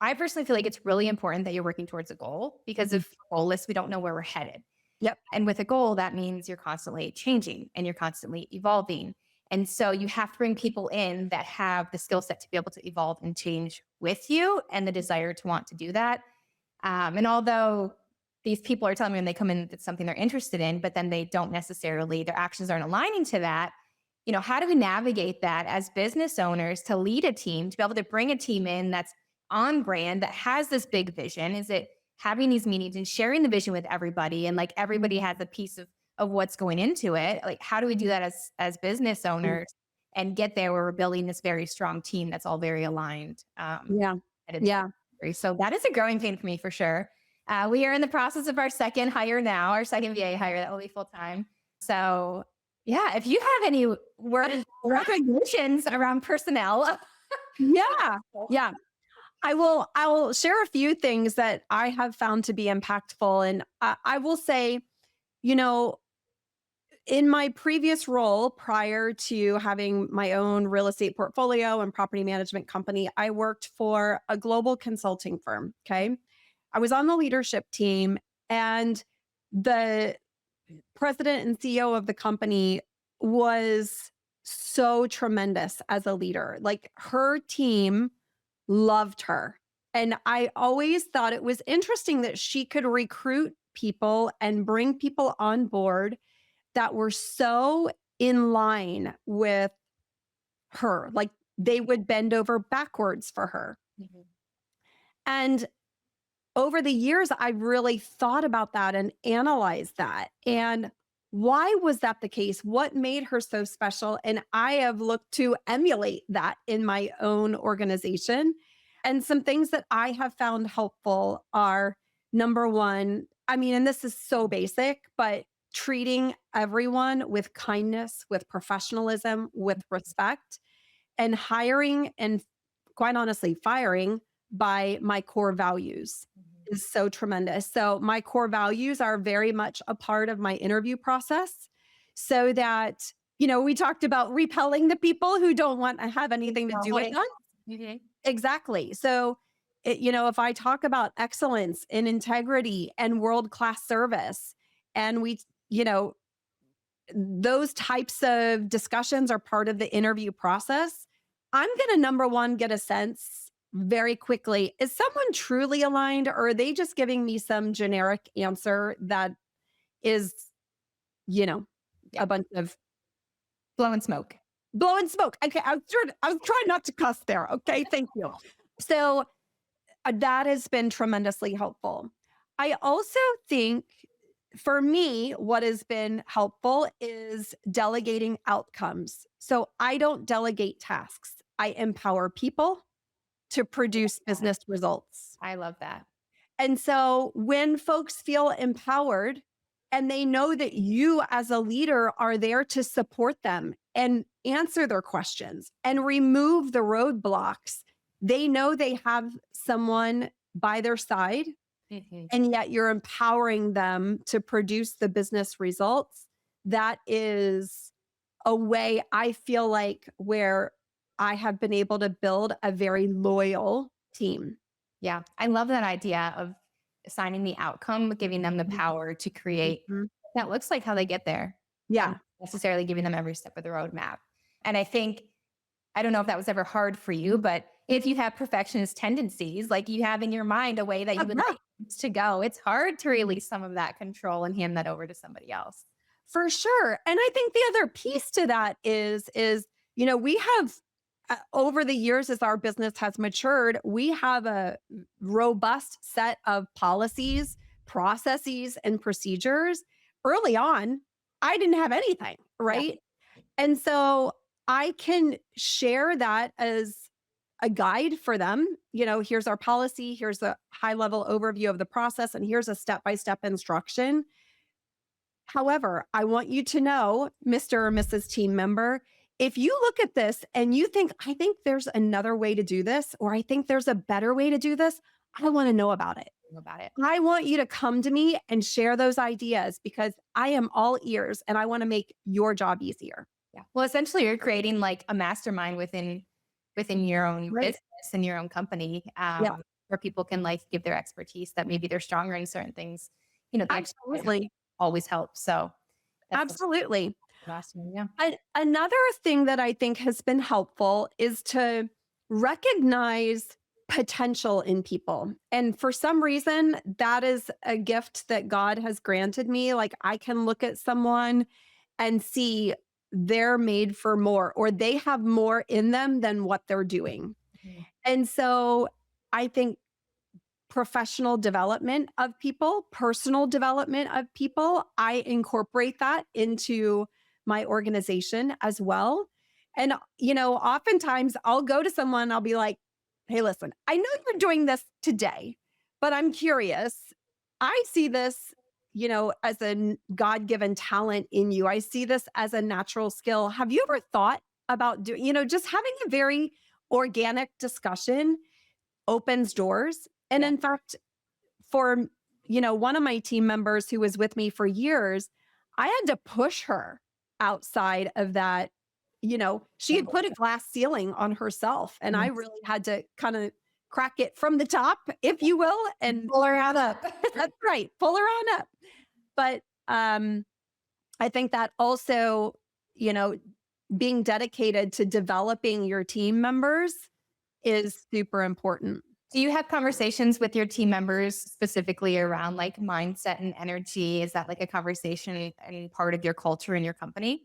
[SPEAKER 1] I personally feel like it's really important that you're working towards a goal because
[SPEAKER 2] Mhm.
[SPEAKER 1] if we're goalless, we don't know where we're headed.
[SPEAKER 2] Yep.
[SPEAKER 1] And with a goal, that means you're constantly changing and you're constantly evolving. And so you have to bring people in that have the skill set to be able to evolve and change with you and the desire to want to do that. And although these people are telling me when they come in it's something they're interested in, but then they don't necessarily, their actions aren't aligning to that. How do we navigate that as business owners to lead a team, to be able to bring a team in that's on brand, that has this big vision? Is it having these meetings and sharing the vision with everybody and like everybody has a piece of what's going into it? Like, how do we do that as business owners and get there where we're building this very strong team that's all very aligned?
[SPEAKER 2] Yeah.
[SPEAKER 1] Headed
[SPEAKER 2] Yeah.
[SPEAKER 1] so that is a growing pain for me for sure. We are in the process of our second hire now, our second VA hire that will be full time. So yeah, if you have any word recognitions around personnel,
[SPEAKER 2] Yeah. Yeah. I will share a few things that I have found to be impactful. And I will say, you know, in my previous role prior to having my own real estate portfolio and property management company, I worked for a global consulting firm. Okay. I was on the leadership team, and the president and CEO of the company was so tremendous as a leader. Like, her team loved her. And I always thought it was interesting that she could recruit people and bring people on board that were so in line with her. Like, they would bend over backwards for her.
[SPEAKER 1] Mhm.
[SPEAKER 2] And over the years, I really thought about that and analyzed that. And why was that the case? What made her so special? And I have looked to emulate that in my own organization. And some things that I have found helpful are, number one, I mean, and this is so basic, but treating everyone with kindness, with professionalism, with respect, and hiring and, quite honestly, firing by my core values
[SPEAKER 1] Mhm.
[SPEAKER 2] is so tremendous. So my core values are very much a part of my interview process, so that, we talked about repelling the people who don't want to have anything to do with
[SPEAKER 1] Okay.
[SPEAKER 2] us.
[SPEAKER 1] Mhm.
[SPEAKER 2] Exactly. So, if I talk about excellence and integrity and world-class service, and those types of discussions are part of the interview process, I'm going to, number one, get a sense very quickly. Is someone truly aligned, or are they just giving me some generic answer that is, you know,
[SPEAKER 1] Yeah,
[SPEAKER 2] a bunch of
[SPEAKER 1] blowing smoke.
[SPEAKER 2] blowing smoke? Okay. I was trying not to cuss there. Okay. Thank you. So that has been tremendously helpful. I also think, for me, what has been helpful is delegating outcomes. So I don't delegate tasks, I empower people to produce business results.
[SPEAKER 1] I love that.
[SPEAKER 2] And so when folks feel empowered and they know that you as a leader are there to support them and answer their questions and remove the roadblocks, they know they have someone by their side,
[SPEAKER 1] Mhm.
[SPEAKER 2] and yet you're empowering them to produce the business results. that is a way I feel like where I have been able to build a very loyal team.
[SPEAKER 1] Yeah. I love that idea of assigning the outcome, giving them the power to create
[SPEAKER 2] Mhm.
[SPEAKER 1] that looks like how they get there and
[SPEAKER 2] Yeah.
[SPEAKER 1] necessarily giving them every step of the roadmap. And I think, I don't know if that was ever hard for you, but if you have perfectionist tendencies, like you have in your mind a way that you would
[SPEAKER 2] Yeah.
[SPEAKER 1] like things to go, it's hard to release some of that control and hand that over to somebody else.
[SPEAKER 2] For sure. And I think the other piece to that is, we have over the years as our business has matured, we have a robust set of policies, processes, and procedures. Early on, I didn't have anything,
[SPEAKER 1] Yeah.
[SPEAKER 2] right? And so I can share that as a guide for them. Here's our policy, here's a high level overview of the process, and here's a step by step instruction. However, I want you to know, Mr. or Mrs. team member, if you look at this and you think, I think there's another way to do this, or I think there's a better way to do this, I want to know about it.
[SPEAKER 1] About it.
[SPEAKER 2] I want you to come to me and share those ideas because I am all ears and I want to make your job easier.
[SPEAKER 1] Yeah. Well, essentially you're creating like a mastermind within your own
[SPEAKER 2] Right.
[SPEAKER 1] business and your own company,
[SPEAKER 2] Yeah,
[SPEAKER 1] where people can like give their expertise that maybe they're stronger in certain things. The expertise
[SPEAKER 2] absolutely.
[SPEAKER 1] always helps. So that's
[SPEAKER 2] Absolutely.
[SPEAKER 1] awesome. Yeah.
[SPEAKER 2] Another thing that I think has been helpful is to recognize potential in people. And for some reason, that is a gift that God has granted me. Like I can look at someone and see they're made for more, or they have more in them than what they're doing.
[SPEAKER 1] Mhm.
[SPEAKER 2] And so I think professional development of people, personal development of people. I incorporate that into my organization as well. And, oftentimes I'll go to someone, I'll be like, hey, listen, I know you're doing this today, but I'm curious. I see this, as a God given talent in you. I see this as a natural skill. Have you ever thought about doing, just having a very organic discussion opens doors. And
[SPEAKER 1] Yeah.
[SPEAKER 2] in fact, for one of my team members who was with me for years, I had to push her outside of that. She had put a glass ceiling on herself, and I
[SPEAKER 1] Mhm.
[SPEAKER 2] really had to kind of crack it from the top, if you will. And
[SPEAKER 1] Pull her out up.
[SPEAKER 2] that's right, pull her on up. But I think that also, you know, being dedicated to developing your team members is super important.
[SPEAKER 1] Do you have conversations with your team members specifically around like mindset and energy? Is that like a conversation and part of your culture in your company?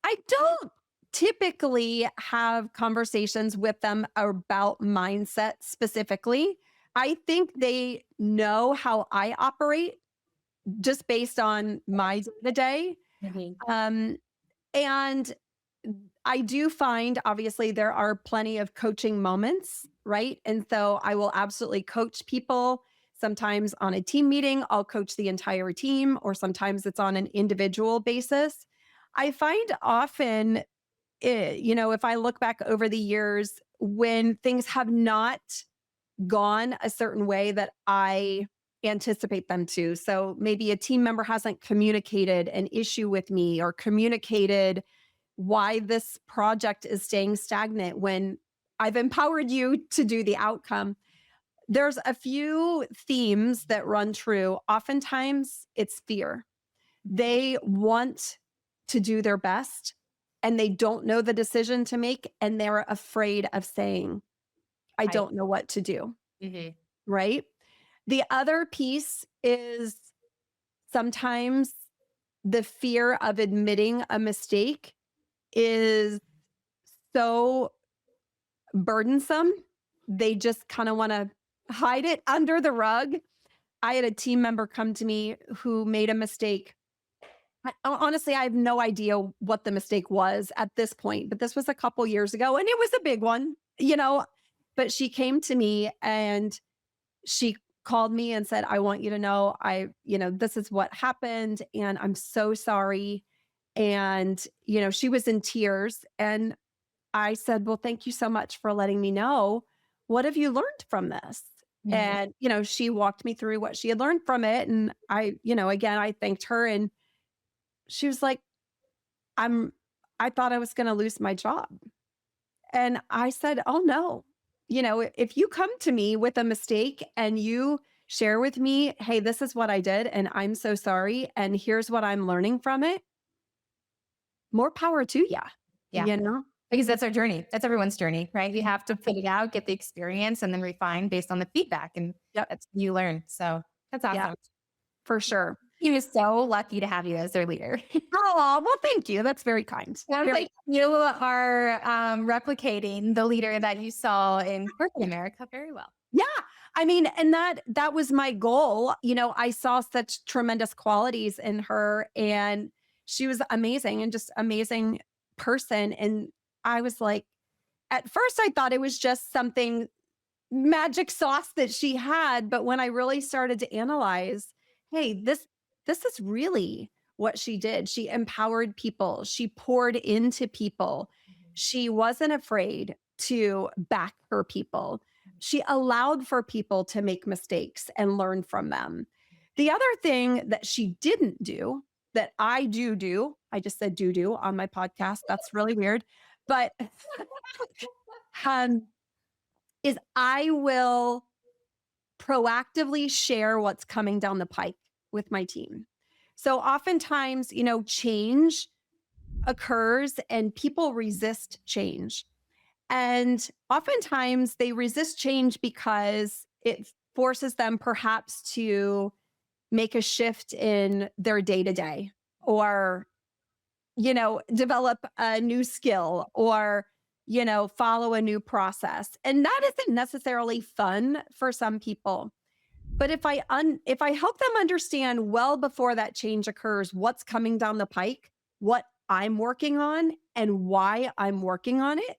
[SPEAKER 2] I don't typically have conversations with them about mindset specifically. I think they know how I operate just based on my day to day.
[SPEAKER 1] Mhm.
[SPEAKER 2] Um, and I do find, obviously, there are plenty of coaching moments, right? And so I will absolutely coach people. Sometimes on a team meeting, I'll coach the entire team, or sometimes it's on an individual basis. I find often, if I look back over the years, when things have not gone a certain way that I anticipate them to. So maybe a team member hasn't communicated an issue with me or communicated why this project is staying stagnant when I've empowered you to do the outcome. There's a few themes that run true. Oftentimes, it's fear. They want to do their best and they don't know the decision to make, and they're afraid of saying, I
[SPEAKER 1] I
[SPEAKER 2] don't know what to do.
[SPEAKER 1] Mhm.
[SPEAKER 2] Right? The other piece is sometimes the fear of admitting a mistake is so burdensome. They just kind of want to hide it under the rug. I had a team member come to me who made a mistake. Honestly, I have no idea what the mistake was at this point, but this was a couple years ago and it was a big one. But she came to me and she called me and said, I want you to know this is what happened and I'm so sorry. And, she was in tears. And I said, well, thank you so much for letting me know. What have you learned from this?
[SPEAKER 1] Mhm.
[SPEAKER 2] And, she walked me through what she had learned from it. And again, I thanked her and she was like, I'm I thought I was going to lose my job. And I said, "Oh no. If you come to me with a mistake and you share with me, hey, this is what I did and I'm so sorry and here's what I'm learning from it, more power to you."
[SPEAKER 1] Yeah.
[SPEAKER 2] You know?
[SPEAKER 1] Because that's our journey. That's everyone's journey, right? You have to put it out, get the experience, and then refine based on the feedback. And
[SPEAKER 2] Yep.
[SPEAKER 1] that's when you learn. So that's
[SPEAKER 2] Yeah,
[SPEAKER 1] awesome.
[SPEAKER 2] for sure.
[SPEAKER 1] He was so lucky to have you as their leader.
[SPEAKER 2] Oh, well, thank you. That's very kind.
[SPEAKER 1] Sounds
[SPEAKER 2] Very
[SPEAKER 1] like you are replicating the leader that you saw in corporate America very well.
[SPEAKER 2] Yeah. I mean, and that was my goal. I saw such tremendous qualities in her and she was amazing and just amazing person. And I was like, at first I thought it was just something magic sauce that she had, but when I really started to analyze, hey, this is really what she did. She empowered people. She poured into people. She wasn't afraid to back her people. She allowed for people to make mistakes and learn from them. The other thing that she didn't do that I do, I just said do on my podcast. That's really weird. But um, is I will proactively share what's coming down the pike with my team. So oftentimes, change occurs and people resist change. And oftentimes they resist change because it forces them perhaps to make a shift in their day to day or develop a new skill or, follow a new process. And that isn't necessarily fun for some people. But if I help them understand well before that change occurs, what's coming down the pike, what I'm working on and why I'm working on it,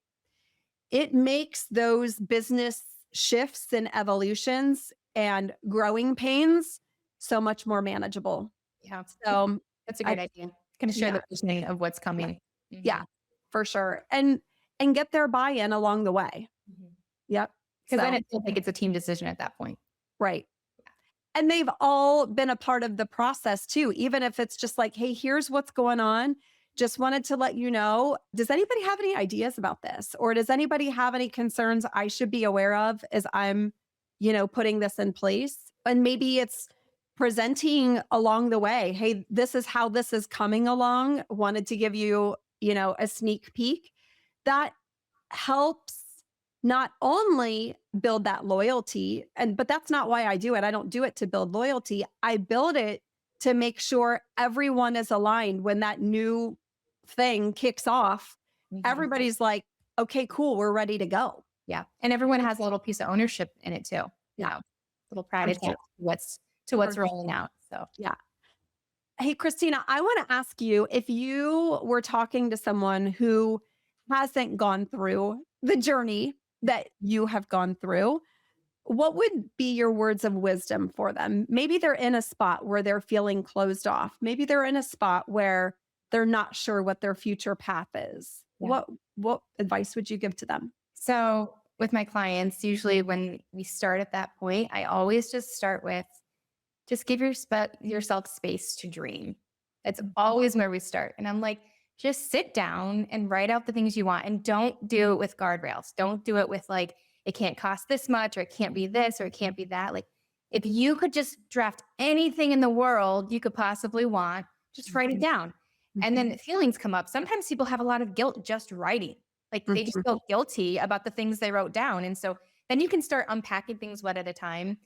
[SPEAKER 2] it makes those business shifts and evolutions and growing pains so much more manageable.
[SPEAKER 1] Yeah.
[SPEAKER 2] So
[SPEAKER 1] That's a
[SPEAKER 2] I
[SPEAKER 1] great idea. Kind of share
[SPEAKER 2] yeah.
[SPEAKER 1] the visioning of what's
[SPEAKER 2] Yeah.
[SPEAKER 1] coming.
[SPEAKER 2] Yeah, for sure. And get their buy-in along the way. Yep.
[SPEAKER 1] Because then
[SPEAKER 2] So,
[SPEAKER 1] it feels like it's a team decision at that point.
[SPEAKER 2] right. And they've all been a part of the process too, even if it's just like, hey, here's what's going on. Just wanted to let you know. Does anybody have any ideas about this? Or does anybody have any concerns I should be aware of as I'm, putting this in place? And maybe it's presenting along the way. Hey, this is how this is coming along. Wanted to give you, a sneak peek. That helps not only build that loyalty but that's not why I do it. I don't do it to build loyalty. I build it to make sure everyone is aligned when that new thing kicks off.
[SPEAKER 1] Mhm.
[SPEAKER 2] Everybody's like, "Okay, cool, we're ready to go."
[SPEAKER 1] Yeah. And everyone has a little piece of ownership in it too. You
[SPEAKER 2] Yeah,
[SPEAKER 1] know, little pride
[SPEAKER 2] for
[SPEAKER 1] attached
[SPEAKER 2] sure.
[SPEAKER 1] to
[SPEAKER 2] For
[SPEAKER 1] what's
[SPEAKER 2] sure.
[SPEAKER 1] rolling out. So
[SPEAKER 2] Yeah. Hey, Christina, I want to ask you if you were talking to someone who hasn't gone through the journey that you have gone through, what would be your words of wisdom for them? Maybe they're in a spot where they're feeling closed off. Maybe they're in a spot where they're not sure what their future path is.
[SPEAKER 1] yeah.
[SPEAKER 2] What advice would you give to them?
[SPEAKER 1] So with my clients, usually when we start at that point, I always just start with just give yourself space to dream. That's always where we start. And I'm like, just sit down and write out the things you want and don't do it with guardrails. Don't do it with like, it can't cost this much or it can't be this or it can't be that. Like, if you could just draft anything in the world you could possibly want, just write it
[SPEAKER 2] Mhm,
[SPEAKER 1] down. And
[SPEAKER 2] mhm,
[SPEAKER 1] then feelings come up. Sometimes people have a lot of guilt just writing. Like they just
[SPEAKER 2] mhm,
[SPEAKER 1] feel guilty about the things they wrote down. And so then you can start unpacking things one at a time.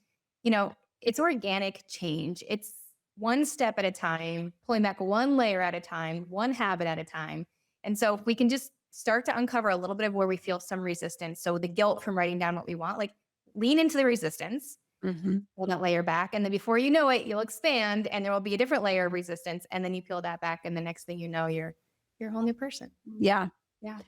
[SPEAKER 1] You know, it's organic change. It's one step at a time, pulling back one layer at a time, one habit at a time. And so if we can just start to uncover a little bit of where we feel some resistance. So the guilt from writing down what we want, like lean into the resistance,
[SPEAKER 2] mhm.
[SPEAKER 1] pull that layer back. And then before you know it, you'll expand and there will be a different layer of resistance. And then you peel that back. And the next thing you know, you're a whole new person.
[SPEAKER 2] Yeah.
[SPEAKER 1] Yeah.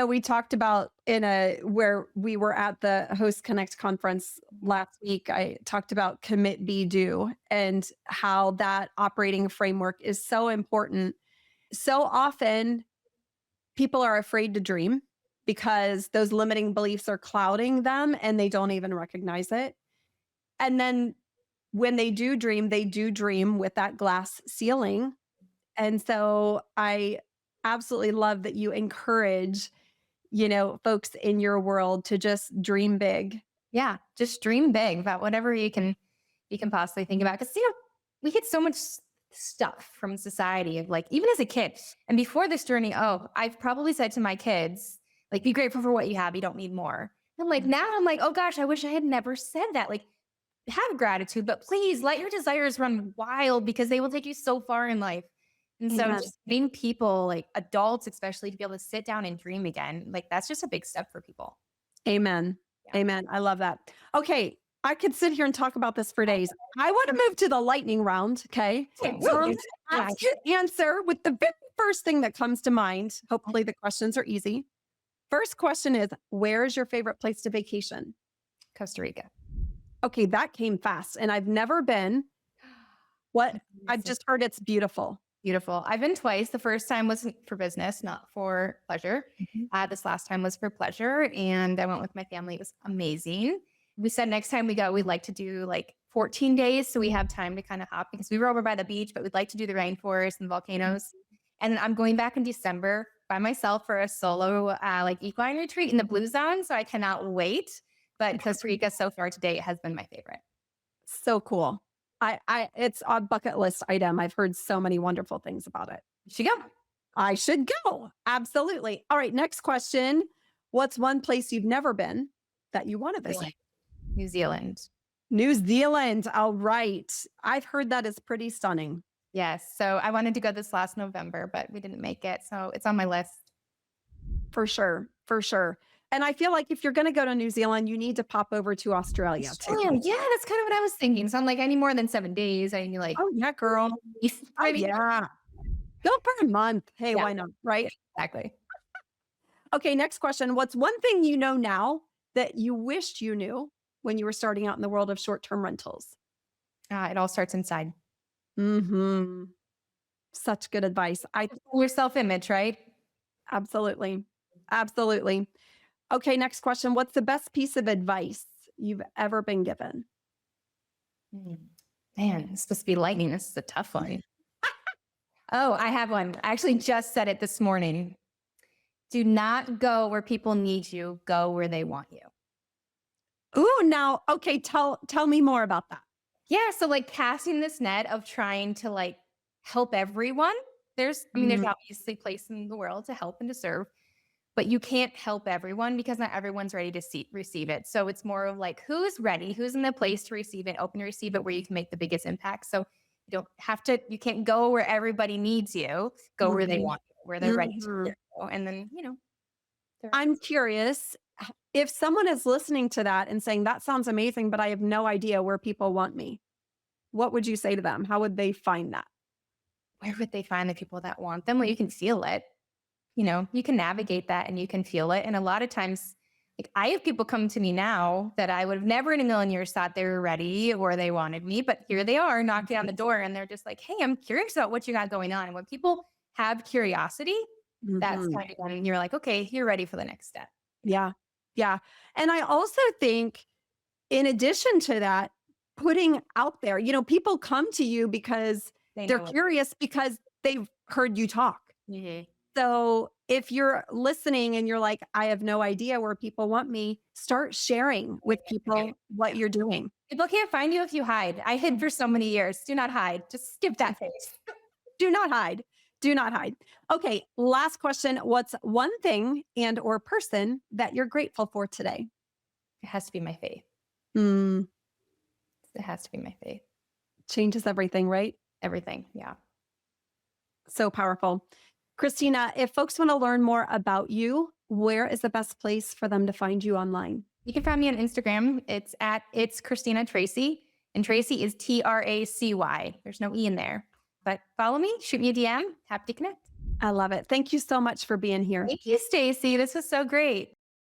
[SPEAKER 2] We talked about where we were at the Host Connect conference last week. I talked about commit, be, do, and how that operating framework is so important. So often people are afraid to dream because those limiting beliefs are clouding them and they don't even recognize it. And then when they do dream with that glass ceiling. And so I absolutely love that you encourage, folks in your world to just dream big.
[SPEAKER 1] Yeah, just dream big about whatever you can possibly think about. Because we get so much stuff from society of like, even as a kid, and before this journey, oh, I've probably said to my kids, like, be grateful for what you have. You don't need more. And like now, I'm like, oh gosh, I wish I had never said that. Like, have gratitude, but please let your desires run wild because they will take you so far in life. And so,
[SPEAKER 2] Amen.
[SPEAKER 1] just getting people, like adults especially, to be able to sit down and dream again, like that's just a big step for people.
[SPEAKER 2] Amen.
[SPEAKER 1] Yeah.
[SPEAKER 2] Amen. I love that. Okay. I could sit here and talk about this for days. I want to move to the lightning round. Okay.
[SPEAKER 1] Okay,
[SPEAKER 2] So I'm
[SPEAKER 1] woo.
[SPEAKER 2] going to ask you to answer with the very first thing that comes to mind. Hopefully, the questions are easy. First question is, where is your favorite place to vacation?
[SPEAKER 1] Costa Rica.
[SPEAKER 2] Okay. That came fast and I've never been. What? I've
[SPEAKER 1] Amazing.
[SPEAKER 2] just heard it's beautiful.
[SPEAKER 1] Beautiful. I've been twice. The first time was for business, not for pleasure.
[SPEAKER 2] Mhm.
[SPEAKER 1] This last time was for pleasure, and I went with my family. It was amazing. We said next time we go, we'd like to do like 14 days, so we have time to kind of hop because we were over by the beach, but we'd like to do the rainforest and volcanoes. And then I'm going back in December by myself for a solo like equine retreat in the Blue Zone, so I cannot wait. But Costa Rica so far to date has been my favorite.
[SPEAKER 2] So cool. It's a bucket list item. I've heard so many wonderful things about it.
[SPEAKER 1] You should go.
[SPEAKER 2] I should go. Absolutely. All right. Next question. What's one place you've never been that you want to visit?
[SPEAKER 1] Zealand. New Zealand.
[SPEAKER 2] New Zealand. All right. I've heard that is pretty stunning.
[SPEAKER 1] Yes. So I wanted to go this last November, but we didn't make it. So it's on my list.
[SPEAKER 2] For sure. For sure. And I feel like if you're going to go to New Zealand, you need to pop over to Australia too.
[SPEAKER 1] Australia. Yeah, that's kind of what I was thinking. So I'm like, I need more than 7 days. I need like,
[SPEAKER 2] Oh, yeah, girl. Oh,
[SPEAKER 1] maybe.
[SPEAKER 2] yeah. Go for a month. Hey,
[SPEAKER 1] Yeah.
[SPEAKER 2] why not? Right.
[SPEAKER 1] Exactly.
[SPEAKER 2] Okay. Next question. What's one thing you know now that you wished you knew when you were starting out in the world of short term rentals?
[SPEAKER 1] It all starts inside.
[SPEAKER 2] Hmm. Such good advice.
[SPEAKER 1] Your self image, right?
[SPEAKER 2] Absolutely. Absolutely. Okay, next question. What's the best piece of advice you've ever been given?
[SPEAKER 1] Mm. Man, it's supposed to be lightning. This is a tough one. Oh, I have one. I actually just said it this morning. Do not go where people need you. Go where they want you.
[SPEAKER 2] Ooh, now, okay, tell me more about that.
[SPEAKER 1] Yeah. So like casting this net of trying to like help everyone. There's
[SPEAKER 2] Mm,
[SPEAKER 1] obviously place in the world to help and to serve, but you can't help everyone because not everyone's ready to receive it. So it's more of like, who's ready, who's in the place to receive it, open to receive it, where you can make the biggest impact. So you can't go where everybody needs you, go where they
[SPEAKER 2] mhm,
[SPEAKER 1] want you, where they're ready to
[SPEAKER 2] mhm.
[SPEAKER 1] go. And then, they're-
[SPEAKER 2] I'm curious if someone is listening to that and saying, that sounds amazing, but I have no idea where people want me. What would you say to them? How would they find that?
[SPEAKER 1] where would they find the people that want them? Well, you can feel it. You can navigate that and you can feel it. And a lot of times, like I have people come to me now that I would have never in a million years thought they were ready or they wanted me, but here they are knocking on the door and they're just like, hey, I'm curious about what you got going on. And when people have curiosity, that's
[SPEAKER 2] Mhm.
[SPEAKER 1] kind of when you're like, okay, you're ready for the next step.
[SPEAKER 2] Yeah. Yeah. And I also think, in addition to that, putting out there, people come to you because
[SPEAKER 1] They
[SPEAKER 2] they're
[SPEAKER 1] know it.
[SPEAKER 2] curious because they've heard you talk.
[SPEAKER 1] Mhm.
[SPEAKER 2] So if you're listening and you're like, I have no idea where people want me, start sharing with people what you're doing.
[SPEAKER 1] People can't find you if you hide. I hid for so many years. Do not hide. Just skip that phase.
[SPEAKER 2] Do not hide. Do not hide. Okay, last question. What's one thing and or person that you're grateful for today?
[SPEAKER 1] It has to be my faith.
[SPEAKER 2] Hmm,
[SPEAKER 1] It has to be my faith.
[SPEAKER 2] changes everything, right?
[SPEAKER 1] Everything. Yeah.
[SPEAKER 2] So powerful. Christina, if folks want to learn more about you, where is the best place for them to find you online?
[SPEAKER 1] You can find me on Instagram. It's Christina Tracy, and Tracy is Tracy. There's no E in there. But follow me, shoot me a DM. Happy to connect.
[SPEAKER 2] I love it. Thank you so much for being here.
[SPEAKER 1] Thank you, Stacey. This was so great.